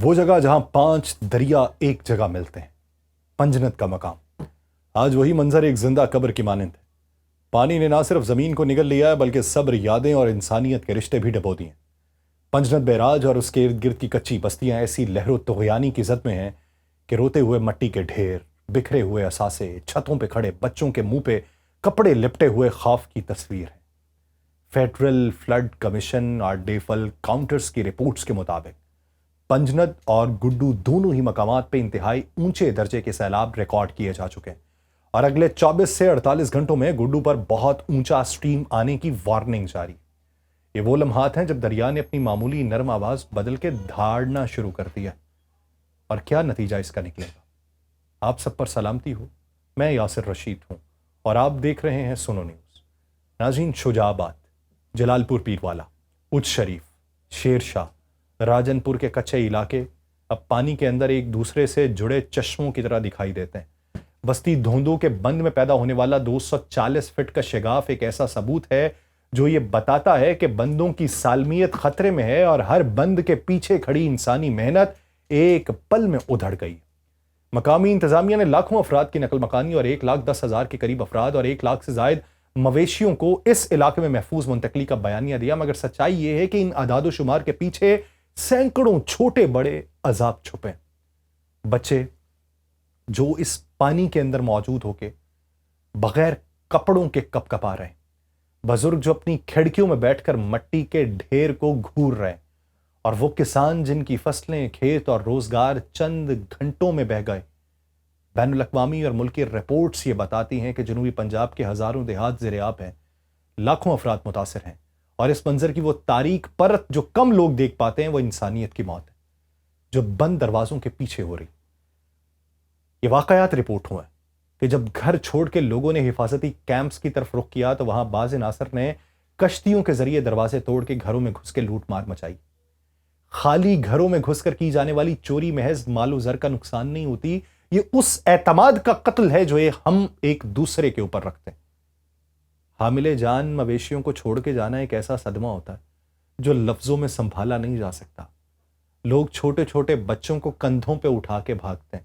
وہ جگہ جہاں 5 دریا ایک جگہ ملتے ہیں، پنجنت کا مقام۔ آج وہی منظر ایک زندہ قبر کی مانند ہے۔ پانی نے نہ صرف زمین کو نگل لیا ہے بلکہ صبر، یادیں اور انسانیت کے رشتے بھی ڈبو دیے ہیں۔ پنجنت بیراج اور اس کے ارد گرد کی کچی بستیاں ایسی لہر و طغیانی کی زد میں ہیں کہ روتے ہوئے مٹی کے ڈھیر، بکھرے ہوئے اثاثے، چھتوں پہ کھڑے بچوں کے منہ پہ کپڑے لپٹے ہوئے خوف کی تصویر ہے۔ فیڈرل فلڈ کمیشن اور ڈیفل کاؤنٹرز کی رپورٹس کے مطابق پنجنت اور گڈو دونوں ہی مقامات پہ انتہائی اونچے درجے کے سیلاب ریکارڈ کیے جا چکے ہیں، اور اگلے 24 سے 48 گھنٹوں میں گڈو پر بہت اونچا سٹریم آنے کی وارننگ جاری۔ یہ وہ لمحات ہیں جب دریا نے اپنی معمولی نرم آواز بدل کے دھاڑنا شروع کر دیا، اور کیا نتیجہ اس کا نکلے گا۔ آپ سب پر سلامتی ہو، میں یاسر رشید ہوں اور آپ دیکھ رہے ہیں سنو نیوز۔ ناظرین، شجاع آباد، جلال پور پیروالا، اچ شریف، شیر شاہ، راجن پور کے کچے علاقے اب پانی کے اندر ایک دوسرے سے جڑے چشموں کی طرح دکھائی دیتے ہیں۔ بستی دھوندوں کے بند میں پیدا ہونے والا 240 فٹ کا شگاف ایک ایسا ثبوت ہے جو یہ بتاتا ہے کہ بندوں کی سالمیت خطرے میں ہے، اور ہر بند کے پیچھے کھڑی انسانی محنت ایک پل میں ادھڑ گئی۔ مقامی انتظامیہ نے لاکھوں افراد کی نقل مکانی اور 1,10,000 کے قریب افراد اور 1 لاکھ سے زائد مویشیوں کو اس علاقے میں محفوظ منتقلی کا بیانیہ دیا، مگر سچائی یہ ہے کہ ان اعداد و شمار کے پیچھے سینکڑوں چھوٹے بڑے عذاب چھپے۔ بچے جو اس پانی کے اندر موجود ہو کے بغیر کپڑوں کے کپ کپا رہے ہیں، بزرگ جو اپنی کھڑکیوں میں بیٹھ کر مٹی کے ڈھیر کو گھور رہے ہیں، اور وہ کسان جن کی فصلیں، کھیت اور روزگار چند گھنٹوں میں بہہ گئے۔ بین الاقوامی اور ملکی رپورٹس یہ بتاتی ہیں کہ جنوبی پنجاب کے ہزاروں دیہات زیر آب ہیں، لاکھوں افراد متاثر ہیں، اور اس منظر کی وہ تاریک پرت جو کم لوگ دیکھ پاتے ہیں وہ انسانیت کی موت ہے جو بند دروازوں کے پیچھے ہو رہی۔ یہ واقعات رپورٹ ہوئے کہ جب گھر چھوڑ کے لوگوں نے حفاظتی کیمپس کی طرف رخ کیا تو وہاں باز ناصر نے کشتیوں کے ذریعے دروازے توڑ کے گھروں میں گھس کے لوٹ مار مچائی۔ خالی گھروں میں گھس کر کی جانے والی چوری محض مال و زر کا نقصان نہیں ہوتی، یہ اس اعتماد کا قتل ہے جو ہم ایک دوسرے کے اوپر رکھتے ہیں۔ حاملے جان مویشیوں کو چھوڑ کے جانا ایک ایسا صدمہ ہوتا ہے جو لفظوں میں سنبھالا نہیں جا سکتا۔ لوگ چھوٹے چھوٹے بچوں کو کندھوں پہ اٹھا کے بھاگتے ہیں،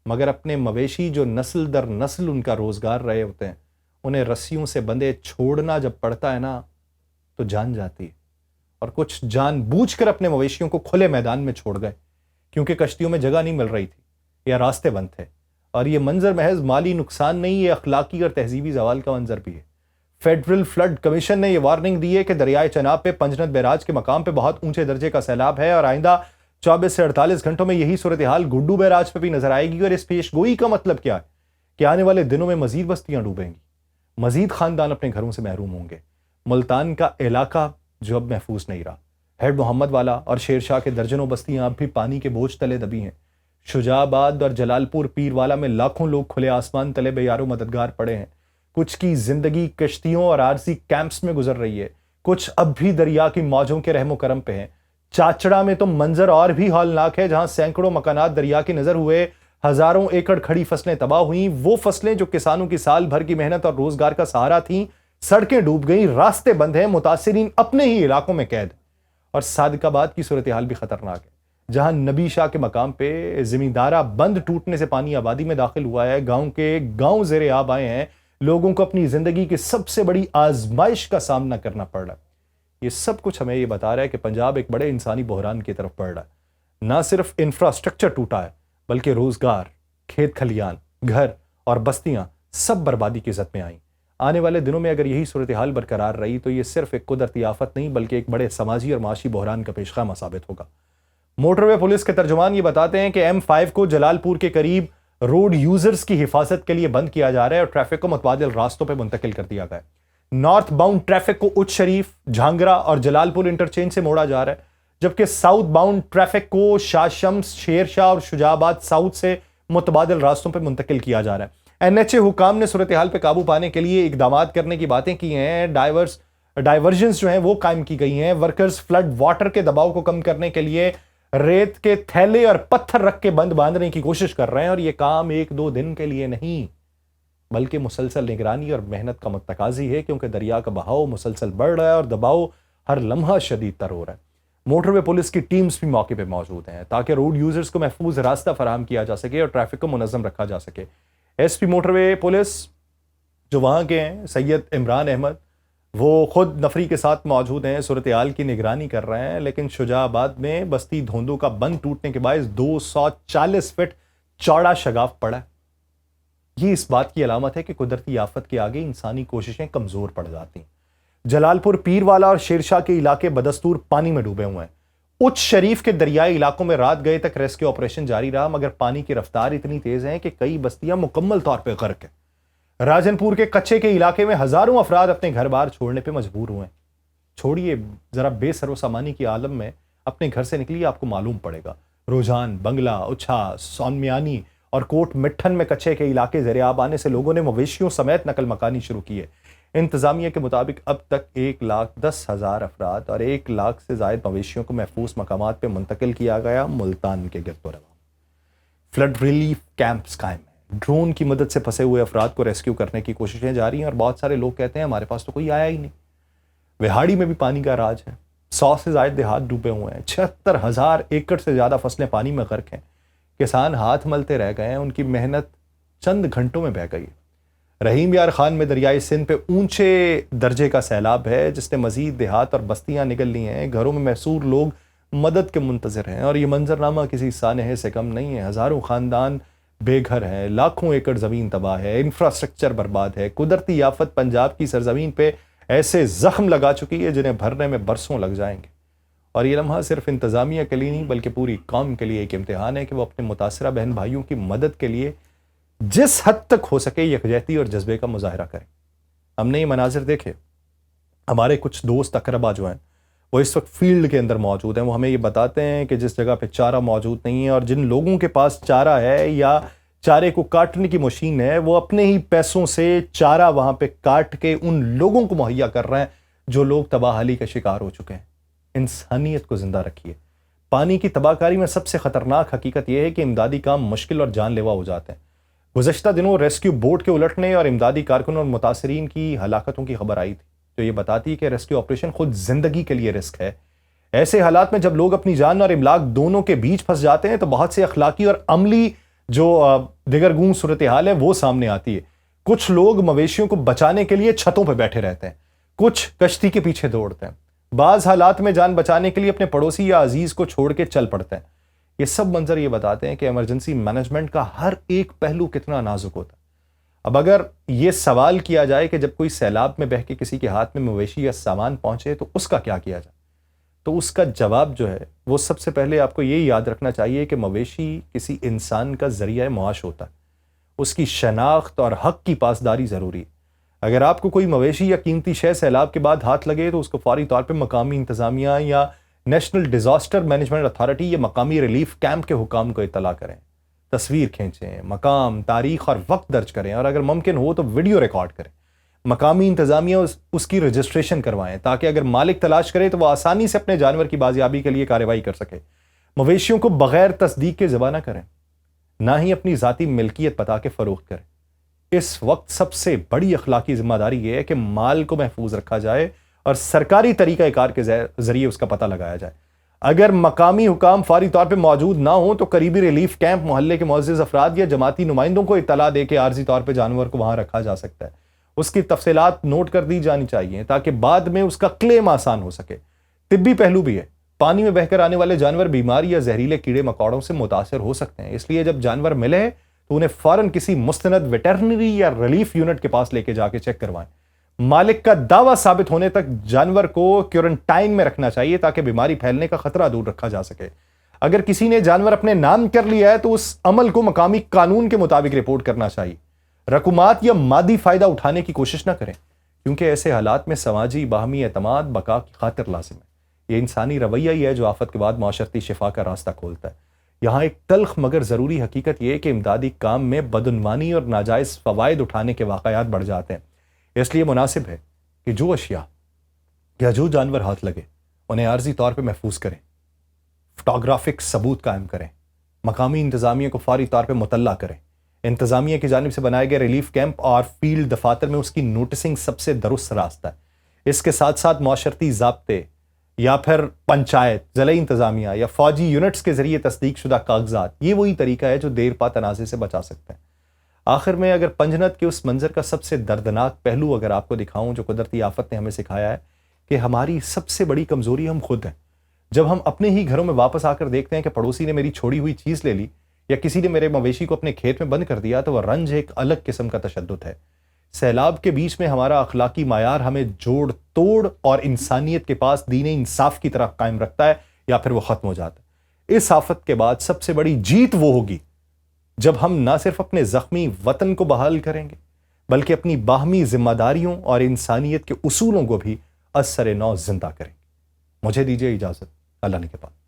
مگر اپنے مویشی جو نسل در نسل ان کا روزگار رہے ہوتے ہیں، انہیں رسیوں سے بندھے چھوڑنا جب پڑتا ہے نا تو جان جاتی ہے۔ اور کچھ جان بوجھ کر اپنے مویشیوں کو کھلے میدان میں چھوڑ گئے کیونکہ کشتیوں میں جگہ نہیں مل رہی تھی یا راستے بند تھے۔ اور یہ منظر محض مالی نقصان نہیں، یہ اخلاقی اور تہذیبی زوال کا منظر بھی ہے۔ فیڈرل فلڈ کمیشن نے یہ وارننگ دی ہے کہ دریائے چناب پہ پنجنت بیراج کے مقام پہ بہت اونچے درجے کا سیلاب ہے، اور آئندہ 24 سے 48 گھنٹوں میں یہی صورتحال گڈو بیراج پہ بھی نظر آئے گی۔ اور اس پیش گوئی کا مطلب کیا ہے کہ آنے والے دنوں میں مزید بستیاں ڈوبیں گی، مزید خاندان اپنے گھروں سے محروم ہوں گے۔ ملتان کا علاقہ جو اب محفوظ نہیں رہا، ہیڈ محمد والا اور شیر شاہ کے درجنوں بستیاں اب بھی پانی کے بوجھ تلے دبی ہیں۔ شجاع آباد اور جلال پور پیروالا میں لاکھوں لوگ کھلے آسمان تلے بے یار و مددگار پڑے ہیں۔ کچھ کی زندگی کشتیوں اور عارضی کیمپس میں گزر رہی ہے، کچھ اب بھی دریا کی موجوں کے رحم و کرم پہ ہیں۔ چاچڑا میں تو منظر اور بھی ہولناک ہے، جہاں سینکڑوں مکانات دریا کی نظر ہوئے، ہزاروں ایکڑ کھڑی فصلیں تباہ ہوئیں۔ وہ فصلیں جو کسانوں کی سال بھر کی محنت اور روزگار کا سہارا تھیں، سڑکیں ڈوب گئیں، راستے بند ہیں، متاثرین اپنے ہی علاقوں میں قید۔ اور صادق آباد کی صورتحال بھی خطرناک ہے، جہاں نبی شاہ کے مقام پہ زمیندارہ بند ٹوٹنے سے پانی آبادی میں داخل ہوا ہے، گاؤں زیر آب آئے ہیں، لوگوں کو اپنی زندگی کی سب سے بڑی آزمائش کا سامنا کرنا پڑ رہا ہے۔ یہ سب کچھ ہمیں یہ بتا رہا ہے کہ پنجاب ایک بڑے انسانی بحران کی طرف بڑھ رہا ہے۔ نہ صرف انفراسٹرکچر ٹوٹا ہے بلکہ روزگار، کھیت کھلیان، گھر اور بستیاں سب بربادی کی زد میں آئیں۔ آنے والے دنوں میں اگر یہی صورتحال برقرار رہی تو یہ صرف ایک قدرتی آفت نہیں بلکہ ایک بڑے سماجی اور معاشی بحران کا پیش خیمہ ثابت ہوگا۔ موٹر وے پولیس کے ترجمان یہ بتاتے ہیں کہ M5 کو جلال پور کے قریب روڈ یوزرز کی حفاظت کے لیے بند کیا جا رہا ہے اور ٹریفک کو متبادل راستوں پہ منتقل کر دیا گیا ہے۔ نارتھ باؤنڈ ٹریفک کو اچ شریف، جھانگرا اور جلال پور انٹرچینج سے موڑا جا رہا ہے، جبکہ ساؤتھ باؤنڈ ٹریفک کو شاہ شمس، شیر شاہ اور شجاع آباد ساؤتھ سے متبادل راستوں پہ منتقل کیا جا رہا ہے۔ NHA حکام نے صورتحال پہ قابو پانے کے لیے اقدامات کرنے کی باتیں کی ہیں، ڈائیورژنز جو ہیں وہ قائم کی گئی ہیں۔ ورکرز فلڈ واٹر کے دباؤ کو کم کرنے کے لیے ریت کے تھیلے اور پتھر رکھ کے بند باندھنے کی کوشش کر رہے ہیں، اور یہ کام 1-2 دن کے لیے نہیں بلکہ مسلسل نگرانی اور محنت کا متقاضی ہے، کیونکہ دریا کا بہاؤ مسلسل بڑھ رہا ہے اور دباؤ ہر لمحہ شدید تر ہو رہا ہے۔ موٹر وے پولیس کی ٹیمز بھی موقع پہ موجود ہیں تاکہ روڈ یوزرز کو محفوظ راستہ فراہم کیا جا سکے اور ٹریفک کو منظم رکھا جا سکے۔ ایس پی موٹر وے پولیس جو وہاں کے ہیں سید عمران احمد، وہ خود نفری کے ساتھ موجود ہیں، صورتحال کی نگرانی کر رہے ہیں، لیکن شجاع آباد میں بستی دھوندو کا بند ٹوٹنے کے باعث 240 فٹ چوڑا شگاف پڑا ہے۔ یہ اس بات کی علامت ہے کہ قدرتی آفت کے آگے انسانی کوششیں کمزور پڑ جاتی ہیں۔ جلال پور، پیروالا اور شیرشاہ کے علاقے بدستور پانی میں ڈوبے ہوئے ہیں۔ اچ شریف کے دریائی علاقوں میں رات گئے تک ریسکیو آپریشن جاری رہا، مگر پانی کی رفتار اتنی تیز ہے کہ کئی بستیاں مکمل طور پہ غرق ہیں۔ راجن پور کے کچے کے علاقے میں ہزاروں افراد اپنے گھر بار چھوڑنے پہ مجبور ہوئے ہیں۔ چھوڑیے ذرا بے سر و سامانی کی عالم میں اپنے گھر سے نکلیے، آپ کو معلوم پڑے گا۔ روجان، بنگلہ، اچھا، سونمیانی اور کوٹ مٹھن میں کچے کے علاقے زیر آب آنے سے لوگوں نے مویشیوں سمیت نقل مکانی شروع کی ہے۔ انتظامیہ کے مطابق اب تک 1,10,000 افراد اور 1 لاکھ سے زائد مویشیوں کو محفوظ مقامات پہ منتقل کیا گیا۔ ملتان کے گرد و نواح فلڈ ریلیف کیمپس قائم ہیں۔ ڈرون کی مدد سے پھنسے ہوئے افراد کو ریسکیو کرنے کی کوششیں جاری ہیں اور بہت سارے لوگ کہتے ہیں ہمارے پاس تو کوئی آیا ہی نہیں۔ وہاڑی میں بھی پانی کا راج ہے، 100 سے زائد دیہات ڈوبے ہوئے ہیں، 76,000 ایکڑ سے زیادہ فصلیں پانی میں غرق ہیں۔ کسان ہاتھ ملتے رہ گئے ہیں، ان کی محنت چند گھنٹوں میں بہہ گئی۔ رحیم یار خان میں دریائے سندھ پہ اونچے درجے کا سیلاب ہے جس نے مزید دیہات اور بستیاں نگل لی ہیں۔ گھروں میں محصور لوگ مدد کے منتظر ہیں اور یہ منظرنامہ کسی سانحے سے کم نہیں ہے۔ ہزاروں خاندان بے گھر ہیں، لاکھوں ایکڑ زمین تباہ ہے، انفراسٹرکچر برباد ہے۔ قدرتی آفت پنجاب کی سرزمین پہ ایسے زخم لگا چکی ہے جنہیں بھرنے میں برسوں لگ جائیں گے، اور یہ لمحہ صرف انتظامیہ کے لیے نہیں بلکہ پوری قوم کے لیے ایک امتحان ہے کہ وہ اپنے متاثرہ بہن بھائیوں کی مدد کے لیے جس حد تک ہو سکے یکجہتی اور جذبے کا مظاہرہ کریں۔ ہم نے یہ مناظر دیکھے، ہمارے کچھ دوست اقربا جو ہیں وہ اس وقت فیلڈ کے اندر موجود ہیں، وہ ہمیں یہ بتاتے ہیں کہ جس جگہ پہ چارہ موجود نہیں ہے اور جن لوگوں کے پاس چارہ ہے یا چارے کو کاٹنے کی مشین ہے، وہ اپنے ہی پیسوں سے چارہ وہاں پہ کاٹ کے ان لوگوں کو مہیا کر رہے ہیں جو لوگ تباہ حالی کا شکار ہو چکے ہیں۔ انسانیت کو زندہ رکھیے۔ پانی کی تباہ کاری میں سب سے خطرناک حقیقت یہ ہے کہ امدادی کام مشکل اور جان لیوا ہو جاتے ہیں۔ گزشتہ دنوں ریسکیو بوٹ کے الٹنے اور امدادی کارکنوں اور متاثرین کی ہلاکتوں کی خبر آئی تھی جو یہ بتاتی ہے کہ ریسکیو آپریشن خود زندگی کے لیے رسک ہے۔ ایسے حالات میں جب لوگ اپنی جان اور املاک دونوں کے بیچ پھنس جاتے ہیں تو بہت سے اخلاقی اور عملی جو دیگرگون صورتحال ہے وہ سامنے آتی ہے۔ کچھ لوگ مویشیوں کو بچانے کے لیے چھتوں پہ بیٹھے رہتے ہیں، کچھ کشتی کے پیچھے دوڑتے ہیں، بعض حالات میں جان بچانے کے لیے اپنے پڑوسی یا عزیز کو چھوڑ کے چل پڑتے ہیں۔ یہ سب منظر یہ بتاتے ہیں کہ ایمرجنسی مینجمنٹ کا ہر ایک پہلو کتنا نازک ہوتا ہے۔ اب اگر یہ سوال کیا جائے کہ جب کوئی سیلاب میں بہہ کے کسی کے ہاتھ میں مویشی یا سامان پہنچے تو اس کا کیا کیا جائے، تو اس کا جواب جو ہے وہ سب سے پہلے آپ کو یہ یاد رکھنا چاہیے کہ مویشی کسی انسان کا ذریعہ معاش ہوتا ہے، اس کی شناخت اور حق کی پاسداری ضروری ہے۔ اگر آپ کو کوئی مویشی یا قیمتی شے سیلاب کے بعد ہاتھ لگے تو اس کو فوری طور پہ مقامی انتظامیہ یا نیشنل ڈیزاسٹر مینجمنٹ اتھارٹی یا مقامی ریلیف کیمپ کے حکام کو اطلاع کریں، تصویر کھینچیں، مقام، تاریخ اور وقت درج کریں اور اگر ممکن ہو تو ویڈیو ریکارڈ کریں۔ مقامی انتظامیہ اس کی رجسٹریشن کروائیں تاکہ اگر مالک تلاش کرے تو وہ آسانی سے اپنے جانور کی بازیابی کے لیے کارروائی کر سکے۔ مویشیوں کو بغیر تصدیق کے ذبح نہ کریں، نہ ہی اپنی ذاتی ملکیت بتا کے فروخت کریں۔ اس وقت سب سے بڑی اخلاقی ذمہ داری یہ ہے کہ مال کو محفوظ رکھا جائے اور سرکاری طریقہ کار کے ذریعے اس کا پتہ لگایا جائے۔ اگر مقامی حکام فوری طور پہ موجود نہ ہوں تو قریبی ریلیف کیمپ، محلے کے معزز افراد یا جماعتی نمائندوں کو اطلاع دے کے عارضی طور پہ جانور کو وہاں رکھا جا سکتا ہے۔ اس کی تفصیلات نوٹ کر دی جانی چاہیے تاکہ بعد میں اس کا کلیم آسان ہو سکے۔ طبی پہلو بھی ہے، پانی میں بہہ کر آنے والے جانور بیماری یا زہریلے کیڑے مکوڑوں سے متاثر ہو سکتے ہیں، اس لیے جب جانور ملے تو انہیں فوراً کسی مستند ویٹرنری یا ریلیف یونٹ کے پاس لے کے جا کے چیک کروائیں۔ مالک کا دعویٰ ثابت ہونے تک جانور کو کیورنٹائن میں رکھنا چاہیے تاکہ بیماری پھیلنے کا خطرہ دور رکھا جا سکے۔ اگر کسی نے جانور اپنے نام کر لیا ہے تو اس عمل کو مقامی قانون کے مطابق رپورٹ کرنا چاہیے۔ رقومات یا مادی فائدہ اٹھانے کی کوشش نہ کریں کیونکہ ایسے حالات میں سماجی باہمی اعتماد بقا کی خاطر لازم ہے۔ یہ انسانی رویہ ہی ہے جو آفت کے بعد معاشرتی شفا کا راستہ کھولتا ہے۔ یہاں ایک تلخ مگر ضروری حقیقت یہ ہے کہ امدادی کام میں بدعنوانی اور ناجائز فوائد اٹھانے کے واقعات بڑھ جاتے ہیں۔ اس لیے مناسب ہے کہ جو اشیاء یا جو جانور ہاتھ لگے انہیں عارضی طور پہ محفوظ کریں، فوٹوگرافک ثبوت قائم کریں، مقامی انتظامیہ کو فوری طور پہ مطلع کریں۔ انتظامیہ کی جانب سے بنائے گئے ریلیف کیمپ اور فیلڈ دفاتر میں اس کی نوٹسنگ سب سے درست راستہ ہے۔ اس کے ساتھ ساتھ معاشرتی ضابطے یا پھر پنچایت، ضلعی انتظامیہ یا فوجی یونٹس کے ذریعے تصدیق شدہ کاغذات، یہ وہی طریقہ ہے جو دیر پا تنازع سے بچا سکتے ہیں۔ آخر میں اگر پنجنت کے اس منظر کا سب سے دردناک پہلو اگر آپ کو دکھاؤں جو قدرتی آفت نے ہمیں سکھایا ہے کہ ہماری سب سے بڑی کمزوری ہم خود ہیں۔ جب ہم اپنے ہی گھروں میں واپس آ کر دیکھتے ہیں کہ پڑوسی نے میری چھوڑی ہوئی چیز لے لی یا کسی نے میرے مویشی کو اپنے کھیت میں بند کر دیا، تو وہ رنج ایک الگ قسم کا تشدد ہے۔ سیلاب کے بیچ میں ہمارا اخلاقی معیار ہمیں جوڑ توڑ اور انسانیت کے پاس دین انصاف کی طرح قائم رکھتا ہے یا پھر وہ ختم ہو جاتا ہے۔ اس آفت کے بعد سب سے بڑی جیت وہ ہوگی جب ہم نہ صرف اپنے زخمی وطن کو بحال کریں گے بلکہ اپنی باہمی ذمہ داریوں اور انسانیت کے اصولوں کو بھی از سر نو زندہ کریں گے۔ مجھے دیجیے اجازت، اللہ نے کے پاس۔